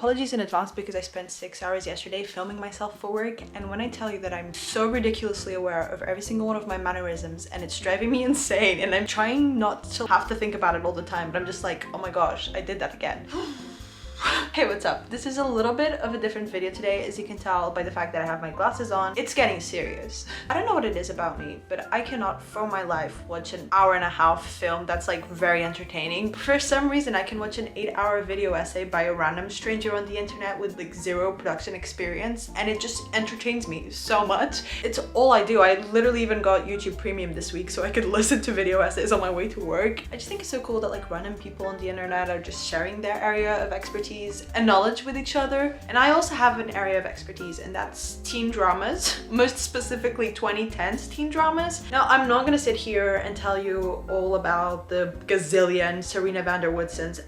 Apologies in advance because I spent 6 hours yesterday filming myself for work, and when I tell you that I'm so ridiculously aware of every single one of my mannerisms and it's driving me insane, and I'm trying not to have to think about it all the time, but I'm just like, oh my gosh, I did that again. Hey, what's up? This is a little bit of a different video today, as you can tell by the fact that I have my glasses on. It's getting serious. I don't know what it is about me, but I cannot for my life watch an hour-and-a-half film that's like very entertaining. For some reason, I can watch an 8-hour video essay by a random stranger on the internet with like zero production experience, and it just entertains me so much. It's all I do. I literally even got YouTube Premium this week so I could listen to video essays on my way to work. I just think it's so cool that like random people on the internet are just sharing their area of expertise and knowledge with each other. And I also have an area of expertise, and that's teen dramas, most specifically 2010s teen dramas. Now, I'm not gonna sit here and tell you all about the gazillion Serena van der Woodsons.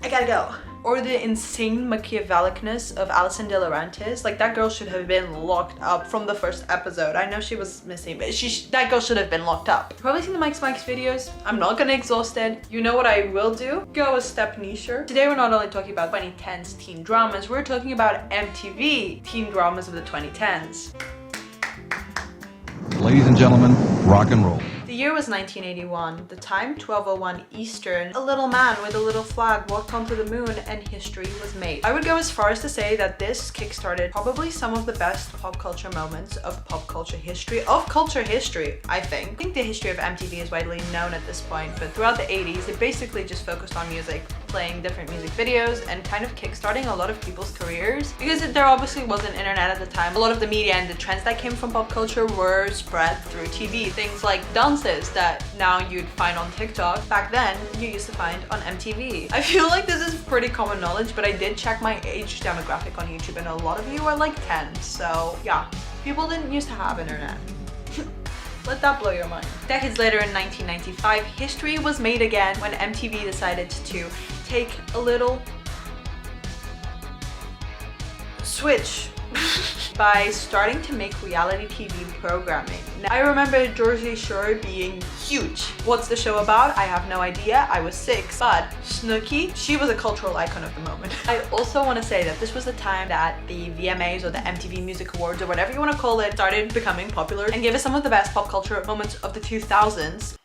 I gotta go. Or the insane Machiavellicness of Alison De Laurentiis. Like, that girl should have been locked up from the first episode. I know she was missing, but that girl should have been locked up. You've probably seen the Mike's videos. I'm not gonna exhaust it. You know what I will do? Go a step nicher. Today we're not only talking about 2010s teen dramas, we're talking about MTV teen dramas of the 2010s. Ladies and gentlemen, rock and roll. The year was 1981, the time 12:01 Eastern. A little man with a little flag walked onto the moon and history was made. I would go as far as to say that this kickstarted probably some of the best pop culture moments of pop culture history, I think. I think the history of MTV is widely known at this point, but throughout the 80s, it basically just focused on music, playing different music videos, and kind of kickstarting a lot of people's careers. Because there obviously wasn't internet at the time, a lot of the media and the trends that came from pop culture were spread through TV. Things like dances that now you'd find on TikTok, back then you used to find on MTV. I feel like this is pretty common knowledge, but I did check my age demographic on YouTube, and a lot of you are like 10, so yeah, people didn't used to have internet. Let that blow your mind. Decades later, in 1995, history was made again when MTV decided to take a little switch by starting to make reality TV programming. Now, I remember Jersey Shore being huge. What's the show about? I have no idea. I was 6. But Snooki, she was a cultural icon of the moment. I also want to say that this was the time that the VMAs or the MTV Music Awards or whatever you want to call it started becoming popular and gave us some of the best pop culture moments of the 2000s.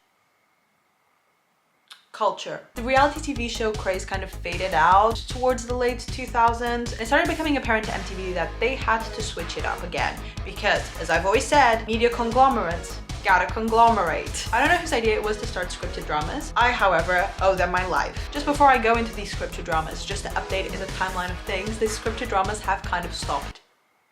Culture. The reality TV show craze kind of faded out towards the late 2000s. It started becoming apparent to MTV that they had to switch it up again because, as I've always said, media conglomerates gotta conglomerate. I don't know whose idea it was to start scripted dramas. I, however, owe them my life. Just before I go into these scripted dramas, just to update in the timeline of things, these scripted dramas have kind of stopped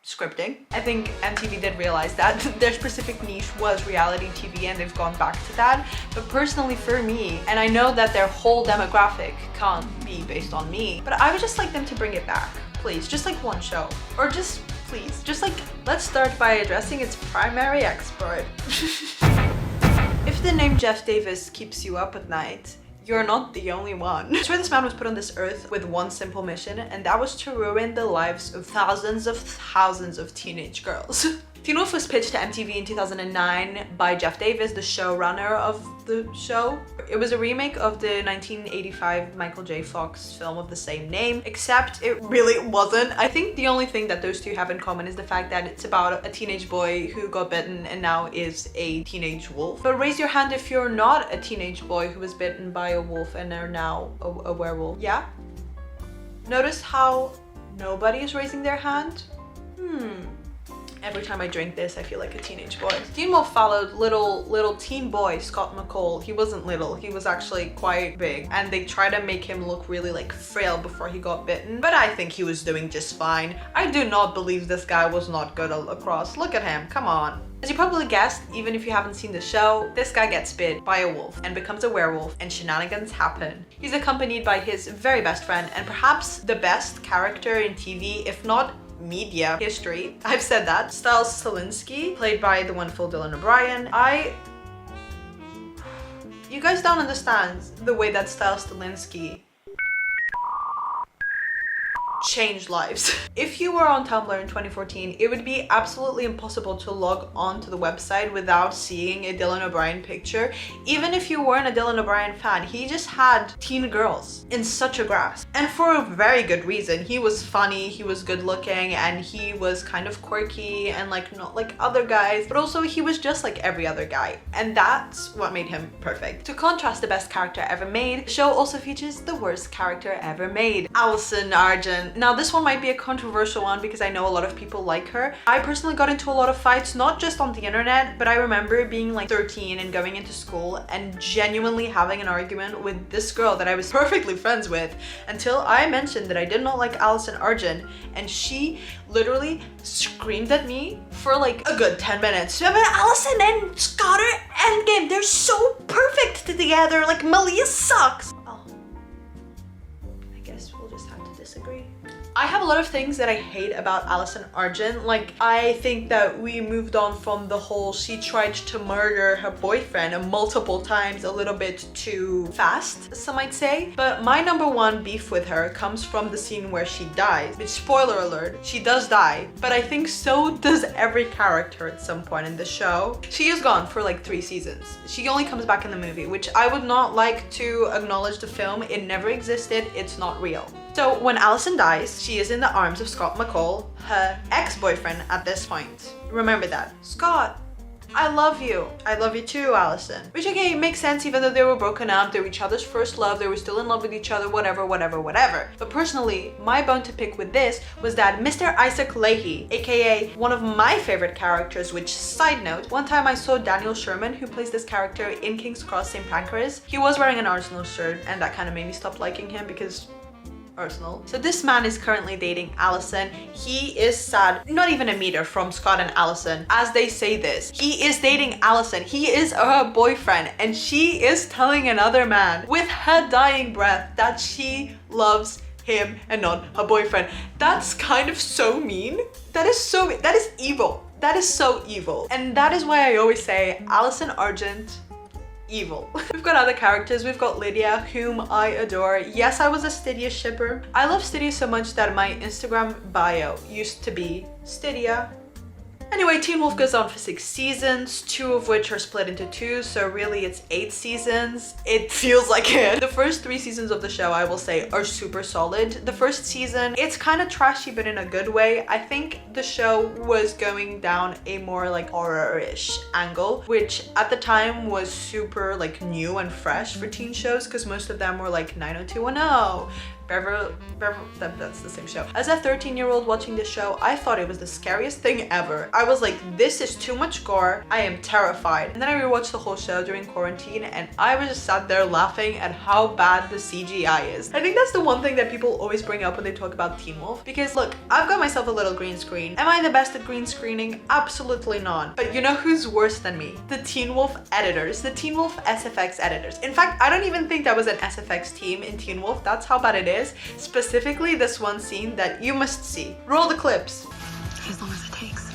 scripting. I think MTV did realize that their specific niche was reality TV, and they've gone back to that. But personally for me, and I know that their whole demographic can't be based on me, but I would just like them to bring it back, please. Just like one show, or just please, just like, let's start by addressing its primary expert. If the name Jeff Davis keeps you up at night, you're not the only one. I swear this man was put on this earth with one simple mission, and that was to ruin the lives of thousands of teenage girls. Teen Wolf was pitched to MTV in 2009 by Jeff Davis, the showrunner of the show. It was a remake of the 1985 Michael J. Fox film of the same name, except it really wasn't. I think the only thing that those two have in common is the fact that it's about a teenage boy who got bitten and now is a teenage wolf. But raise your hand if you're not a teenage boy who was bitten by a wolf and are now a werewolf. Yeah? Notice how nobody is raising their hand? Every time I drink this, I feel like a teenage boy. Teen Wolf followed little teen boy Scott McCall. He wasn't little, he was actually quite big. And they tried to make him look really like frail before he got bitten. But I think he was doing just fine. I do not believe this guy was not good at lacrosse. Look at him, come on. As you probably guessed, even if you haven't seen the show, this guy gets bit by a wolf and becomes a werewolf, and shenanigans happen. He's accompanied by his very best friend and perhaps the best character in TV, if not media history. I've said that. Stiles Stilinski, played by the wonderful Dylan O'Brien. You guys don't understand the way that Stiles Stilinski changed lives. If you were on Tumblr in 2014, it would be absolutely impossible to log on to the website without seeing a Dylan O'Brien picture. Even if you weren't a Dylan O'Brien fan, he just had teen girls in such a grasp. And for a very good reason. He was funny, he was good looking, and he was kind of quirky and like not like other guys, but also he was just like every other guy. And that's what made him perfect. To contrast the best character ever made, the show also features the worst character ever made, Alison Argent. Now this one might be a controversial one because I know a lot of people like her. I personally got into a lot of fights, not just on the internet, but I remember being like 13 and going into school and genuinely having an argument with this girl that I was perfectly friends with until I mentioned that I did not like Alison Argent, and she literally screamed at me for like a good 10 minutes. I mean, Alison and Scott are endgame. They're so perfect together. Like, Malia sucks. Oh, I guess we'll just have to disagree. I have a lot of things that I hate about Alison Argent. Like, I think that we moved on from the whole she tried to murder her boyfriend multiple times a little bit too fast, some might say. But my number one beef with her comes from the scene where she dies. Which, spoiler alert, she does die. But I think so does every character at some point in the show. She is gone for like 3 seasons. She only comes back in the movie, which I would not like to acknowledge the film. It never existed. It's not real. So when Alison dies, she is in the arms of Scott McCall, her ex-boyfriend at this point. Remember that. Scott, I love you. I love you too, Alison. Which, okay, makes sense. Even though they were broken up, they were each other's first love, they were still in love with each other, whatever. But personally, my bone to pick with this was that Mr. Isaac Leahy, aka one of my favorite characters, which, side note, one time I saw Daniel Sherman, who plays this character in King's Cross St. Pancras. He was wearing an Arsenal shirt, and that kind of made me stop liking him because Arsenal. So this man is currently dating Alison. He is sad, not even a meter from Scott and Alison as they say this. He is dating Alison. He is her boyfriend, and she is telling another man with her dying breath that she loves him and not her boyfriend. That's kind of so mean. That is evil. That is so evil. And that is why I always say Alison Argent, evil. We've got other characters. We've got Lydia, whom I adore. Yes, I was a Stydia shipper. I love Stydia so much that my Instagram bio used to be Stydia. Anyway, Teen Wolf goes on for 6 seasons, 2 of which are split into 2, so really it's 8 seasons. It feels like it. The first 3 seasons of the show, I will say, are super solid. The first season, it's kind of trashy, but in a good way. I think the show was going down a more like horror-ish angle, which at the time was super like new and fresh for teen shows, because most of them were like 90210, that's the same show. As a 13-year-old watching this show, I thought it was the scariest thing ever. I was like, this is too much gore. I am terrified. And then I rewatched the whole show during quarantine, and I was just sat there laughing at how bad the CGI is. I think that's the one thing that people always bring up when they talk about Teen Wolf. Because look, I've got myself a little green screen. Am I the best at green screening? Absolutely not. But you know who's worse than me? The Teen Wolf editors. The Teen Wolf SFX editors. In fact, I don't even think that was an SFX team in Teen Wolf. That's how bad it is. Specifically this one scene that you must see. Roll the clips. As long as it takes.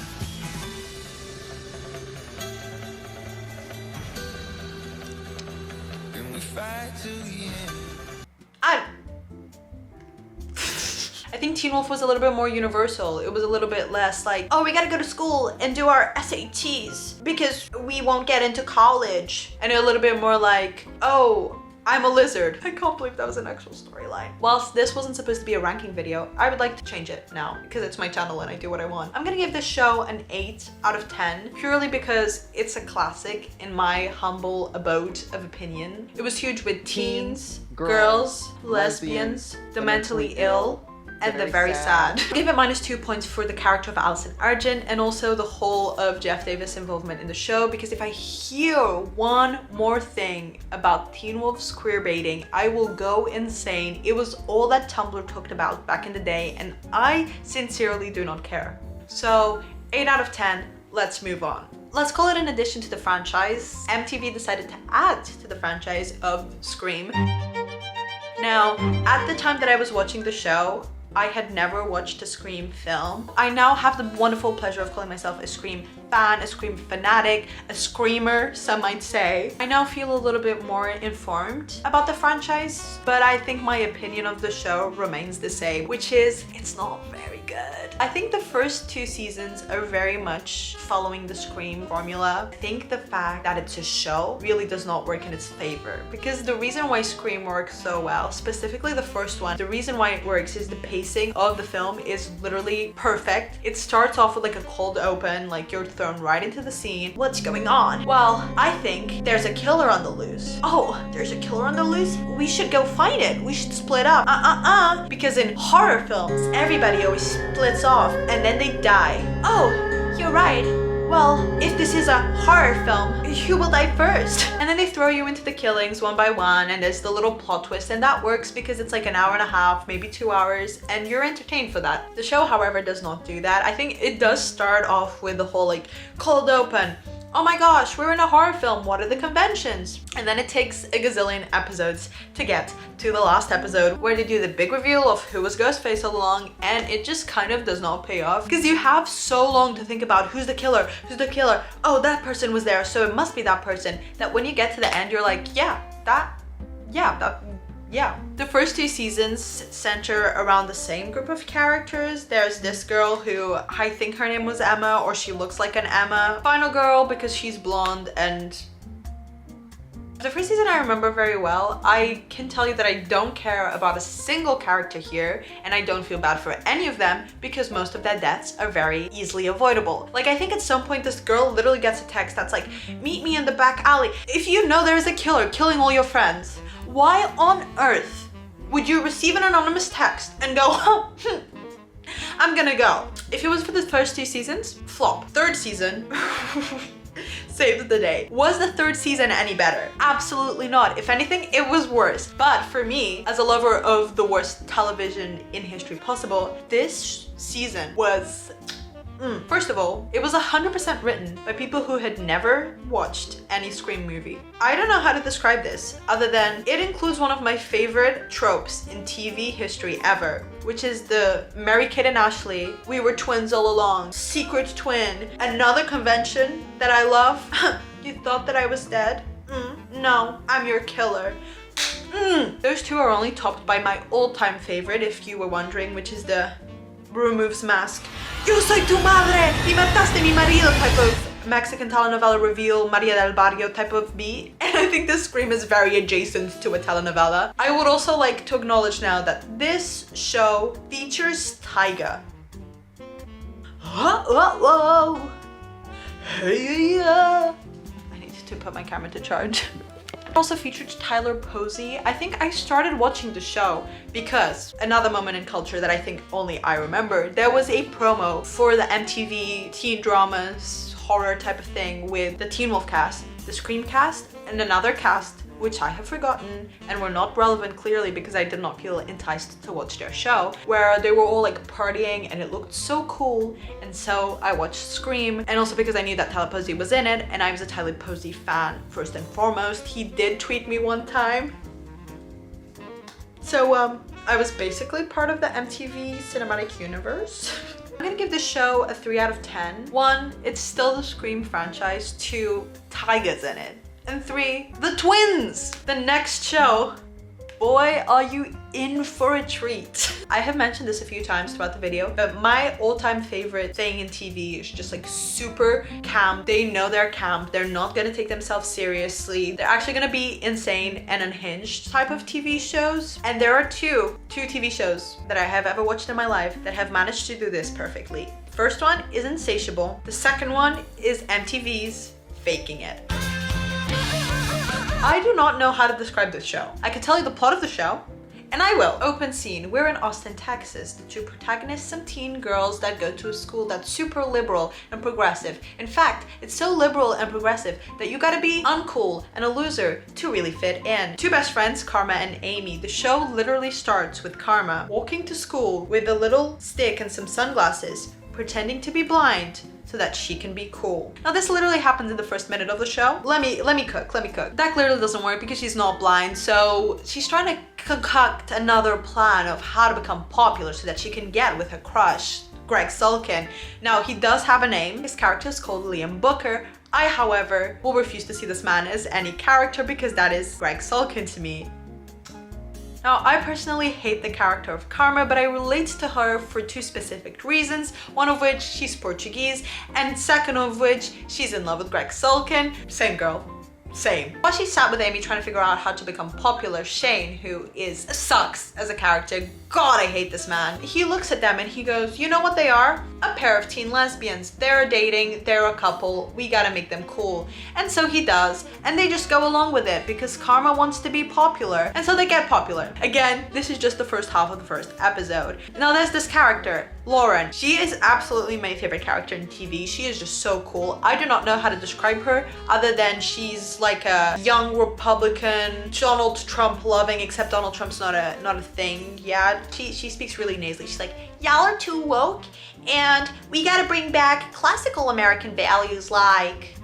I think Teen Wolf was a little bit more universal. It was a little bit less like, oh, we gotta go to school and do our SATs because we won't get into college. And a little bit more like, oh, I'm a lizard. I can't believe that was an actual storyline. Whilst this wasn't supposed to be a ranking video, I would like to change it now because it's my channel and I do what I want. I'm gonna give this show an 8 out of 10 purely because it's a classic in my humble abode of opinion. It was huge with teens, girls, lesbians, the mentally ill, and the very sad. I give it -2 points for the character of Alison Argent and also the whole of Jeff Davis' involvement in the show, because if I hear one more thing about Teen Wolf's queerbaiting, I will go insane. It was all that Tumblr talked about back in the day, and I sincerely do not care. So 8 out of 10, let's move on. Let's call it an addition to the franchise. MTV decided to add to the franchise of Scream. Now, at the time that I was watching the show, I had never watched a Scream film. I now have the wonderful pleasure of calling myself a Scream fan, a Scream fanatic, a screamer, some might say. I now feel a little bit more informed about the franchise, but I think my opinion of the show remains the same, which is it's not very good. I think the first 2 seasons are very much following the Scream formula. I think the fact that it's a show really does not work in its favor, because the reason why Scream works so well, specifically the first one, the reason why it works is the pacing of the film is literally perfect. It starts off with like a cold open, like you're thrown right into the scene. What's going on? Well, I think there's a killer on the loose. Oh, there's a killer on the loose? We should go find it. We should split up. Because in horror films, everybody always splits off and then they die. Oh, you're right. Well, if this is a horror film, who will die first? And then they throw you into the killings one by one, and there's the little plot twist, and that works because it's like an hour and a half, maybe 2 hours, and you're entertained for that. The show, however, does not do that. I think it does start off with the whole like cold open. Oh my gosh, we're in a horror film, what are the conventions? And then it takes a gazillion episodes to get to the last episode where they do the big reveal of who was Ghostface all along, and it just kind of does not pay off because you have so long to think about who's the killer, oh, that person was there, so it must be that person, that when you get to the end, you're like, yeah. The first 2 seasons center around the same group of characters. There's this girl who I think her name was Emma, or she looks like an Emma. Final girl because she's blonde, and the first season I remember very well. I can tell you that I don't care about a single character here, and I don't feel bad for any of them because most of their deaths are very easily avoidable. Like, I think at some point this girl literally gets a text that's like, meet me in the back alley. If you know there is a killer killing all your friends, why on earth would you receive an anonymous text and go, I'm gonna go? If it was for the first 2 seasons, flop. 3rd season, saved the day. Was the 3rd season any better? Absolutely not. If anything, it was worse. But for me, as a lover of the worst television in history possible, this season was First of all, it was 100% written by people who had never watched any Scream movie. I don't know how to describe this other than it includes one of my favorite tropes in TV history ever, which is the Mary Kate and Ashley, we were twins all along, secret twin. Another convention that I love, you thought that I was dead? No, I'm your killer. Those 2 are only topped by my all-time favorite, if you were wondering, which is the removes mask. Yo soy tu madre y mataste mi marido type of Mexican telenovela reveal, Maria del Barrio type of beat. And I think this Scream is very adjacent to a telenovela. I would also like to acknowledge now that this show features Tyga. Whoa. Hey, I need to put my camera to charge. Also featured Tyler Posey. I think I started watching the show because another moment in culture that I think only I remember, there was a promo for the MTV teen dramas horror type of thing with the Teen Wolf cast, the Scream cast, and another cast which I have forgotten and were not relevant clearly because I did not feel enticed to watch their show, where they were all like partying and it looked so cool, and so I watched Scream. And also because I knew that Tyler Posey was in it and I was a Tyler Posey fan first and foremost. He did tweet me one time. So I was basically part of the MTV cinematic universe. I'm gonna give this show a 3 out of 10. 1, it's still the Scream franchise. 2, Tyga's in it. And 3, the twins! The next show, boy, are you in for a treat. I have mentioned this a few times throughout the video, but my all-time favorite thing in TV is just like super camp. They know they're camp. They're not gonna take themselves seriously. They're actually gonna be insane and unhinged type of TV shows. And there are two TV shows that I have ever watched in my life that have managed to do this perfectly. First one is Insatiable. The second one is MTV's Faking It. I do not know how to describe this show. I can tell you the plot of the show, and I will. Open scene, we're in Austin, Texas. The 2 protagonists, some teen girls that go to a school that's super liberal and progressive. In fact, it's so liberal and progressive that you gotta be uncool and a loser to really fit in. 2 best friends, Karma and Amy. The show literally starts with Karma walking to school with a little stick and some sunglasses, pretending to be blind so that she can be cool. Now this literally happens in the first minute of the show. Let me cook. That clearly doesn't work because she's not blind, so she's trying to concoct another plan of how to become popular so that she can get with her crush, Greg Sulkin. Now, he does have a name. His character is called Liam Booker. I, however, will refuse to see this man as any character because that is Greg Sulkin to me. Now, I personally hate the character of Karma, but I relate to her for two specific reasons. One of which, she's Portuguese, and second of which, she's in love with Greg Sulkin. Same girl. Same. While she sat with Amy trying to figure out how to become popular, Shane, who sucks as a character, God, I hate this man. He looks at them and he goes, you know what they are? A pair of teen lesbians. They're dating, they're a couple, we gotta make them cool. And so he does, and they just go along with it because Karma wants to be popular, and so they get popular. Again, this is just the first half of the first episode. Now there's this character, Lauren. She is absolutely my favorite character in TV. She is just so cool. I do not know how to describe her other than she's like a young Republican, Donald Trump loving, except Donald Trump's not a thing yet. She speaks really nasally. She's like, y'all are too woke and we gotta bring back classical American values like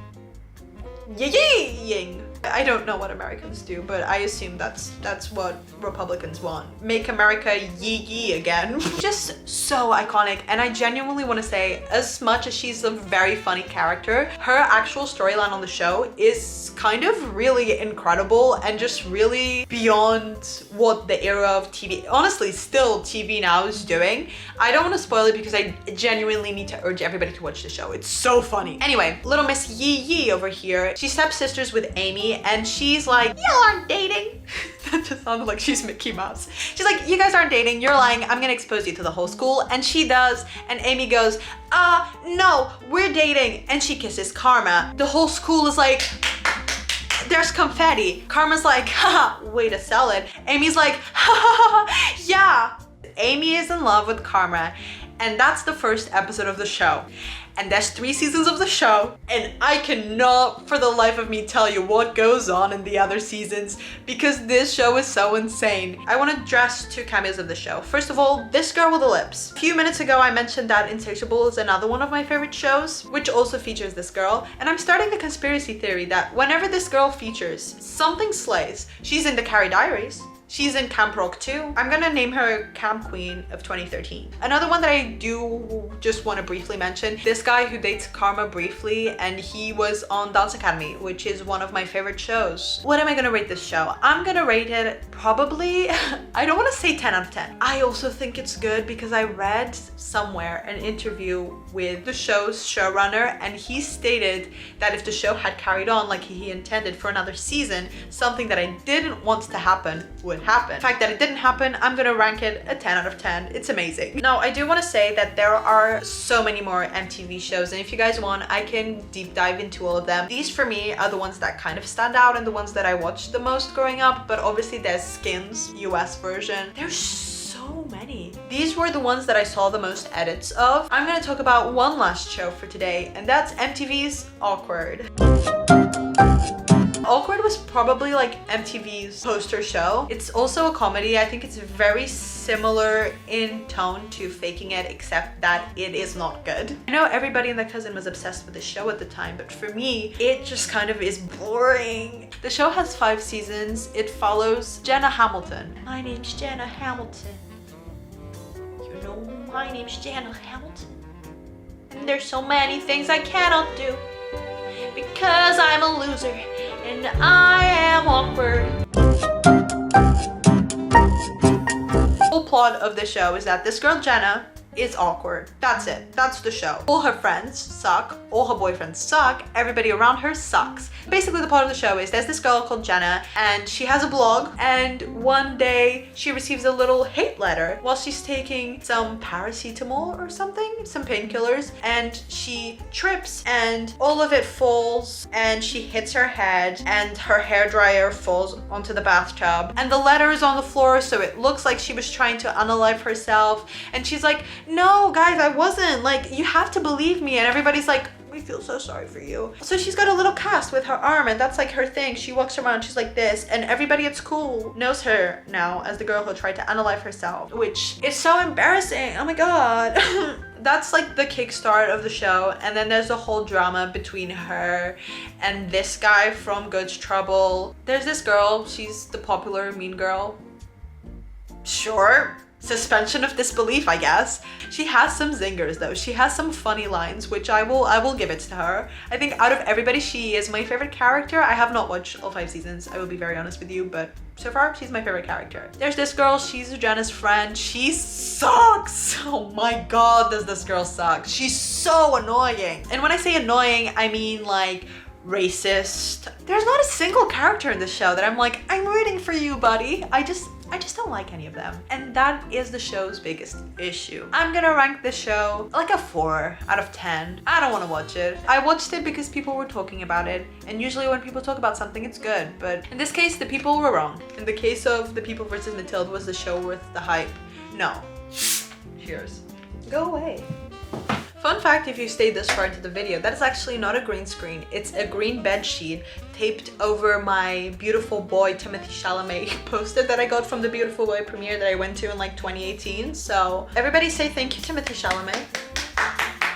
ying. I don't know what Americans do, but I assume that's what Republicans want. Make America yee again. Just so iconic, and I genuinely want to say, as much as she's a very funny character, her actual storyline on the show is kind of really incredible and just really beyond what the era of TV, honestly still TV now, is doing. I don't want to spoil it because I genuinely need to urge everybody to watch the show. It's so funny. Anyway, little Miss Yee over here, she's stepsisters with Amy, and she's like, y'all aren't dating. That just sounded like she's Mickey Mouse. She's like, you guys aren't dating, you're lying, I'm gonna expose you to the whole school. And she does, and Amy goes, no, we're dating. And she kisses Karma. The whole school is like, there's confetti. Karma's like, haha, way to sell it. Amy's like, ha, yeah. Amy is in love with Karma, and that's the first episode of the show. And there's 3 seasons of the show, and I cannot for the life of me tell you what goes on in the other seasons because this show is so insane. I want to address 2 cameos of the show. First of all, this girl with the lips. A few minutes ago I mentioned that Insatiable is another one of my favorite shows, which also features this girl, and I'm starting the conspiracy theory that whenever this girl features, something slays. She's in the Carrie Diaries. She's in Camp Rock 2. I'm gonna name her Camp Queen of 2013. Another one that I do just want to briefly mention, this guy who dates Karma briefly, and he was on Dance Academy, which is one of my favorite shows. What am I gonna rate this show? I'm gonna rate it probably, I don't want to say 10 out of 10. I also think it's good because I read somewhere an interview with the show's showrunner, and he stated that if the show had carried on like he intended for another season, something that I didn't want to happen would happen. The fact that it didn't happen, I'm gonna rank it a 10 out of 10. It's amazing. Now, I do want to say that there are so many more MTV shows, and if you guys want, I can deep dive into all of them. These for me are the ones that kind of stand out and the ones that I watched the most growing up, but obviously there's Skins US version. There's so many. These were the ones that I saw the most edits of. I'm gonna talk about one last show for today, and that's MTV's Awkward. Awkward was probably like MTV's poster show. It's also a comedy. I think it's very similar in tone to Faking It, except that it is not good. I know everybody in The Cousin was obsessed with the show at the time, but for me, it just kind of is boring. The show has 5 seasons. It follows Jenna Hamilton. My name's Jenna Hamilton. You know, my name's Jenna Hamilton. And there's so many things I cannot do because I'm a loser and I am awkward. The whole plot of the show is that this girl Jenna is awkward. That's it. That's the show. All her friends suck. All her boyfriends suck. Everybody around her sucks. Basically, the plot of the show is there's this girl called Jenna, and she has a blog, and one day she receives a little hate letter while she's taking some paracetamol or something, some painkillers, and she trips and all of it falls and she hits her head and her hairdryer falls onto the bathtub and the letter is on the floor, so it looks like she was trying to unalive herself, and she's like, no guys, I wasn't, like, you have to believe me, and everybody's like, we feel so sorry for you. So she's got a little cast with her arm, and that's like her thing. She walks around, she's like this, and everybody at school knows her now as the girl who tried to unalive herself, which is so embarrassing. Oh my god. That's like the kickstart of the show, and then there's a whole drama between her and this guy from Good's Trouble. There's this girl, she's the popular mean girl. Sure. suspension of disbelief, I guess. She has some zingers though. She has some funny lines, which I will give it to her. I think out of everybody, she is my favorite character. I have not watched all 5 seasons, I will be very honest with you, but so far she's my favorite character. There's this girl, she's Jenna's friend. She sucks. Oh my god, does this girl suck. She's so annoying. And when I say annoying, I mean like racist. There's not a single character in this show that I'm like, I'm rooting for you, buddy. I just don't like any of them. And that is the show's biggest issue. I'm gonna rank the show like a 4 out of 10. I don't want to watch it. I watched it because people were talking about it. And usually when people talk about something, it's good. But in this case, the people were wrong. In the case of The People vs. Matilde, was the show worth the hype? No. Cheers. Go away. Fun fact, if you stayed this far into the video, that is actually not a green screen. It's a green bed sheet taped over my Beautiful Boy Timothée Chalamet poster that I got from the Beautiful Boy premiere that I went to in like 2018. So everybody say thank you, Timothée Chalamet.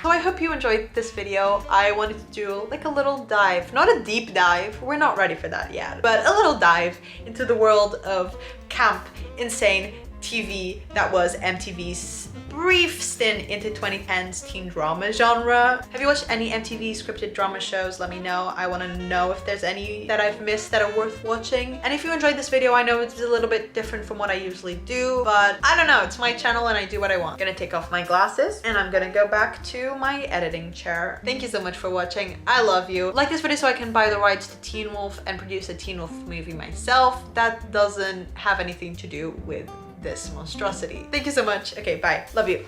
So I hope you enjoyed this video. I wanted to do like a little dive, not a deep dive, we're not ready for that yet, but a little dive into the world of camp, insane TV that was MTV's brief stint into 2010s teen drama genre. Have you watched any MTV scripted drama shows? Let me know. I want to know if there's any that I've missed that are worth watching. And if you enjoyed this video, I know it's a little bit different from what I usually do, but I don't know, it's my channel and I do what I want. I'm gonna take off my glasses and I'm gonna go back to my editing chair. Thank you so much for watching. I love you. Like this video so I can buy the rights to Teen Wolf and produce a Teen Wolf movie myself. That doesn't have anything to do with this monstrosity. Thank you so much. Okay, bye. Love you.